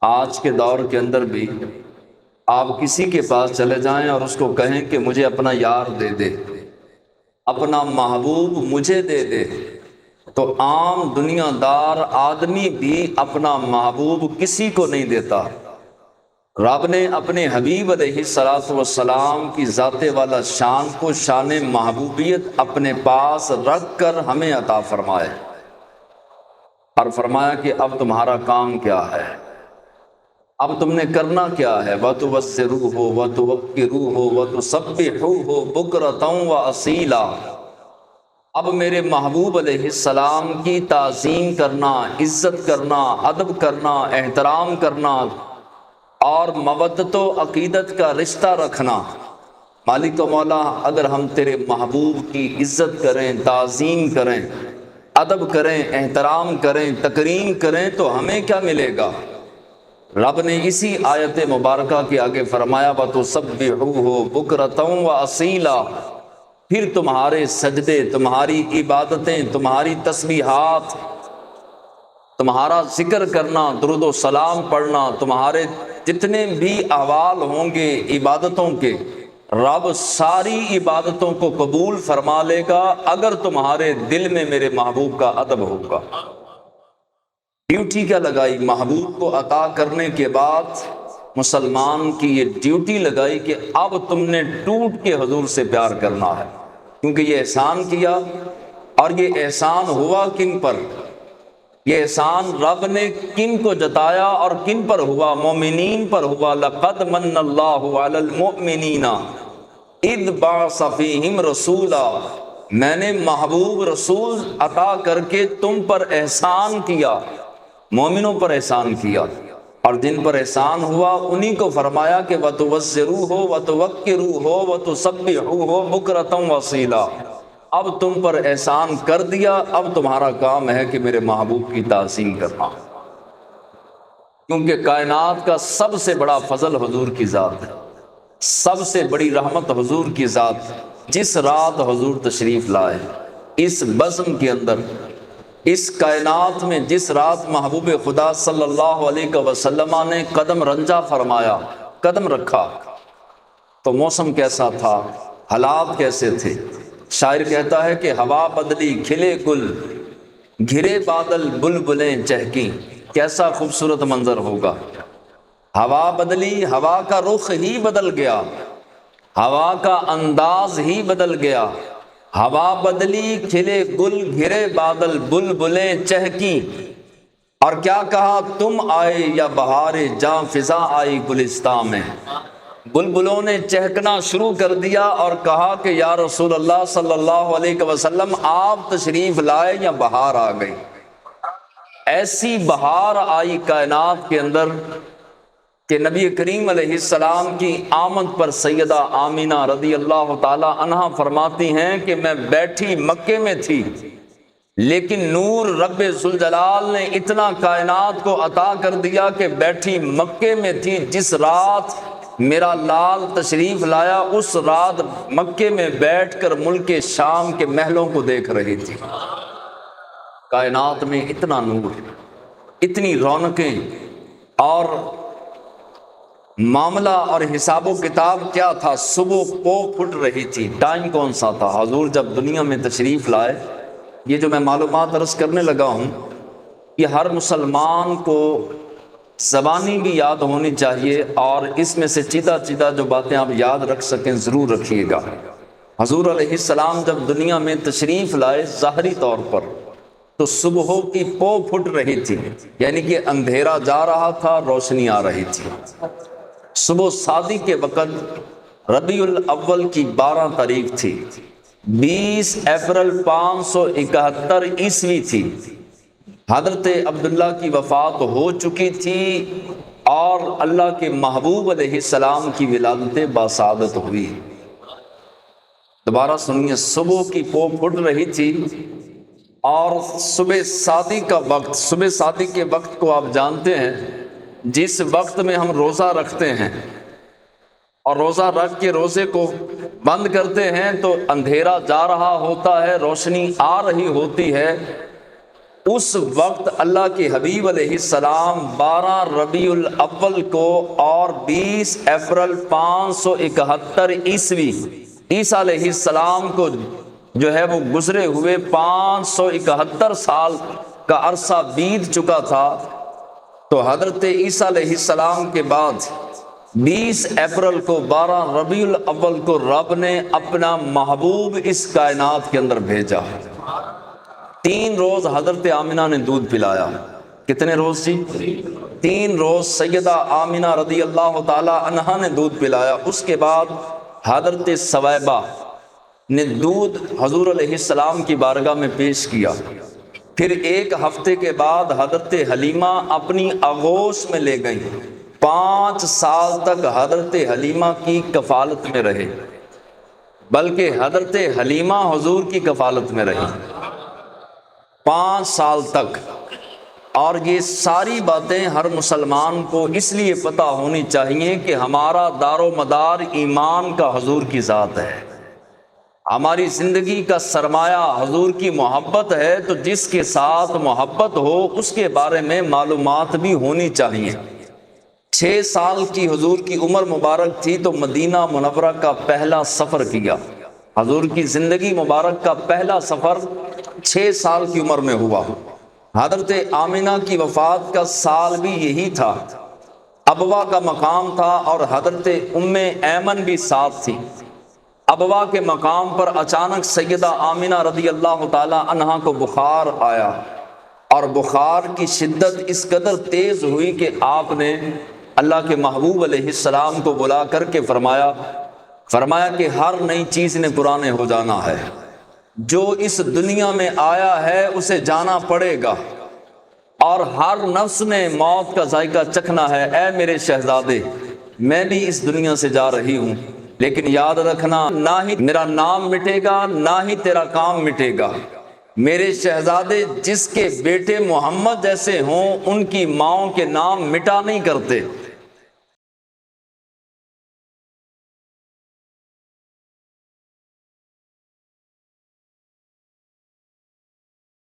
آج کے دور کے اندر بھی آپ کسی کے پاس چلے جائیں اور اس کو کہیں کہ مجھے اپنا یار دے دے، اپنا محبوب مجھے دے دے، تو عام دنیا دار آدمی بھی اپنا محبوب کسی کو نہیں دیتا۔ رب نے اپنے حبیب علیہ الصلوۃ والسلام کی ذات والا شان کو شان محبوبیت اپنے پاس رکھ کر ہمیں عطا فرمائے، اور فرمایا کہ اب تمہارا کام کیا ہے، اب تم نے کرنا کیا ہے، وَتُبَصِّرُوهُ وَتُوَقِّرُوهُ وَتُسَبِّحُوهُ بُكْرَةً وَأَصِيلًا۔ اب میرے محبوب علیہ السلام کی تعظیم کرنا، عزت کرنا، ادب کرنا، احترام کرنا اور مودت و عقیدت کا رشتہ رکھنا۔ مالک و مولا، اگر ہم تیرے محبوب کی عزت کریں، تعظیم کریں، ادب کریں، احترام کریں، تکریم کریں تو ہمیں کیا ملے گا؟ رب نے اسی آیت مبارکہ کے آگے فرمایا وَتُسَبِّحُوهُ بُكْرَةً وَأَصِيلًا۔ پھر تمہارے سجدے، تمہاری عبادتیں، تمہاری تسبیحات، تمہارا ذکر کرنا، درود و سلام پڑھنا، تمہارے جتنے بھی احوال ہوں گے عبادتوں کے، رب ساری عبادتوں کو قبول فرما لے گا اگر تمہارے دل میں میرے محبوب کا ادب ہوگا۔ ڈیوٹی کیا لگائی؟ محبوب کو عطا کرنے کے بعد مسلمان کی یہ ڈیوٹی لگائی کہ اب تم نے ٹوٹ کے حضور سے پیار کرنا ہے، کیونکہ یہ احسان کیا، اور یہ احسان ہوا کن پر؟ یہ احسان رب نے کن کو جتایا اور کن پر ہوا؟ مومنین پر ہوا۔ لَقَدْ مَنَّ اللَّهُ عَلَى الْمُؤْمِنِينَ اِذْ بَعَثَ فِيهِمْ رَسُولًا۔ میں نے محبوب رسول عطا کر کے تم پر احسان کیا، مومنوں پر احسان کیا، اور جن پر احسان ہوا انہی کو فرمایا کہ وَتُوَزِّرُوهُ وَتُوَقِّرُوهُ وَتُسَبِّحُوهُ بُكْرَةً وَأَصِيلًا۔ اب تم پر احسان کر دیا، اب تمہارا کام ہے کہ میرے محبوب کی تعظیم کرنا، کیونکہ کائنات کا سب سے بڑا فضل حضور کی ذات ہے، سب سے بڑی رحمت حضور کی ذات۔ جس رات حضور تشریف لائے، اس بزم کے اندر، اس کائنات میں جس رات محبوب خدا صلی اللہ علیہ وسلم نے قدم رنجا فرمایا، قدم رکھا، تو موسم کیسا تھا، حالات کیسے تھے؟ شاعر کہتا ہے کہ ہوا بدلی کھلے گل، گھرے بادل بلبلیں چہکیں۔ کیسا خوبصورت منظر ہوگا! ہوا بدلی، ہوا کا رخ ہی بدل گیا، ہوا کا انداز ہی بدل گیا۔ ہوا بدلی کھلے گل، گھرے بادل بلبلیں چہکیں، اور کیا کہا؟ تم آئے یا بہار جاں فضا آئی گلستان میں۔ بلبلوں نے چہکنا شروع کر دیا اور کہا کہ یا رسول اللہ صلی اللہ علیہ وسلم آپ تشریف لائے یا بہار آ گئی۔ ایسی بہار آئی کائنات کے اندر کہ نبی کریم علیہ السلام کی آمد پر سیدہ آمینہ رضی اللہ تعالی عنہا فرماتی ہیں کہ میں بیٹھی مکے میں تھی، لیکن نور رب ذوالجلال نے اتنا کائنات کو عطا کر دیا کہ بیٹھی مکے میں تھی۔ جس رات میرا لال تشریف لایا، اس رات مکے میں بیٹھ کر ملک شام کے محلوں کو دیکھ رہی تھی۔ کائنات میں اتنا نور، اتنی رونقیں، اور معاملہ اور حساب و کتاب کیا تھا؟ صبح پو پھٹ رہی تھی۔ ٹائم کون سا تھا؟ حضور جب دنیا میں تشریف لائے، یہ جو میں معلومات عرض کرنے لگا ہوں، یہ ہر مسلمان کو زبانی بھی یاد ہونی چاہیے، اور اس میں سے چیدہ چیدہ جو باتیں آپ یاد رکھ سکیں ضرور رکھیے گا۔ حضور علیہ السلام جب دنیا میں تشریف لائے ظاہری طور پر، تو صبح کی پو پھٹ رہی تھی، یعنی کہ اندھیرا جا رہا تھا، روشنی آ رہی تھی۔ صبح صادق کے وقت ربیع الاول کی 12 تاریخ تھی، 20 اپریل 571 عیسوی تھی۔ حضرت عبداللہ کی وفات ہو چکی تھی، اور اللہ کے محبوب علیہ السلام کی ولادت باسعادت ہوئی۔ دوبارہ سنیے، صبح کی پو پھٹ رہی تھی، اور صبح صادق کا وقت، صبح صادق کے وقت کو آپ جانتے ہیں، جس وقت میں ہم روزہ رکھتے ہیں، اور روزہ رکھ کے روزے کو بند کرتے ہیں تو اندھیرا جا رہا ہوتا ہے، روشنی آ رہی ہوتی ہے، اس وقت اللہ کے حبیب علیہ السلام 12 ربیع الاول کو اور 20 اپریل 571 عیسوی عیسیٰ علیہ السلام کو جو ہے وہ گزرے ہوئے 571 سال کا عرصہ بیت چکا تھا، تو حضرت عیسیٰ علیہ السلام کے بعد 20 اپریل کو 12 ربیع الاول کو رب نے اپنا محبوب اس کائنات کے اندر بھیجا۔ 3 روز حضرت آمنہ نے دودھ پلایا۔ کتنے روز جی؟ 3 روز سیدہ آمنہ رضی اللہ تعالی عنہا نے دودھ پلایا۔ اس کے بعد حضرت ثویبہ نے دودھ حضور علیہ السلام کی بارگاہ میں پیش کیا۔ پھر 1 ہفتے کے بعد حضرت حلیمہ اپنی آغوش میں لے گئیں۔ 5 سال تک حضرت حلیمہ کی کفالت میں رہے، بلکہ حضرت حلیمہ حضور کی کفالت میں رہی 5 سال تک۔ اور یہ ساری باتیں ہر مسلمان کو اس لیے پتہ ہونی چاہیے کہ ہمارا دار و مدار ایمان کا حضور کی ذات ہے، ہماری زندگی کا سرمایہ حضور کی محبت ہے، تو جس کے ساتھ محبت ہو اس کے بارے میں معلومات بھی ہونی چاہیے۔ 6 سال کی حضور کی عمر مبارک تھی تو مدینہ منورہ کا پہلا سفر کیا۔ حضور کی زندگی مبارک کا پہلا سفر 6 سال کی عمر میں ہوا۔ حضرت آمنہ کی وفات کا سال بھی یہی تھا، ابوا کا مقام تھا، اور حضرت ام ایمن بھی ساتھ تھی۔ ابوا کے مقام پر اچانک سیدہ آمنہ رضی اللہ تعالی عنہا کو بخار آیا، اور بخار کی شدت اس قدر تیز ہوئی کہ آپ نے اللہ کے محبوب علیہ السلام کو بلا کر کے فرمایا کہ ہر نئی چیز نے پرانے ہو جانا ہے، جو اس دنیا میں آیا ہے اسے جانا پڑے گا، اور ہر نفس نے موت کا ذائقہ چکھنا ہے۔ اے میرے شہزادے، میں بھی اس دنیا سے جا رہی ہوں، لیکن یاد رکھنا نہ ہی میرا نام مٹے گا نہ ہی تیرا کام مٹے گا۔ میرے شہزادے، جس کے بیٹے محمد جیسے ہوں ان کی ماؤں کے نام مٹا نہیں کرتے۔